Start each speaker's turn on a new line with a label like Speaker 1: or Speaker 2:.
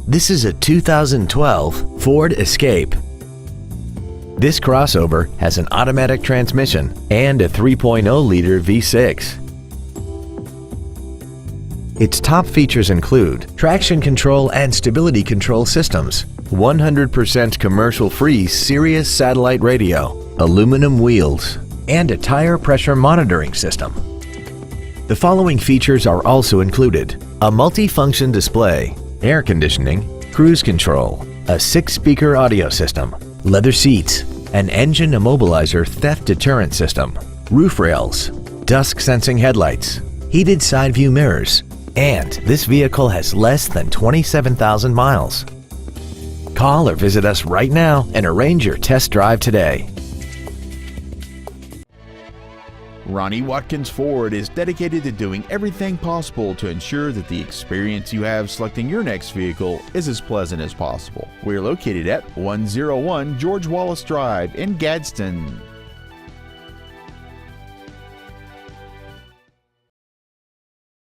Speaker 1: This is a 2012 Ford Escape. This crossover has an automatic transmission and a 3.0-liter V6. Its top features include traction control and stability control systems, 100% commercial-free Sirius satellite radio, aluminum wheels, and a tire pressure monitoring system. The following features are also included: a multi-function display, air conditioning, cruise control, a 6-speaker audio system, leather seats, an engine immobilizer theft deterrent system, roof rails, dusk sensing headlights, heated side view mirrors, and this vehicle has less than 27,000 miles. Call or visit us right now and arrange your test drive today.
Speaker 2: Ronnie Watkins Ford is dedicated to doing everything possible to ensure that the experience you have selecting your next vehicle is as pleasant as possible. We're located at 101 George Wallace Drive in Gadsden.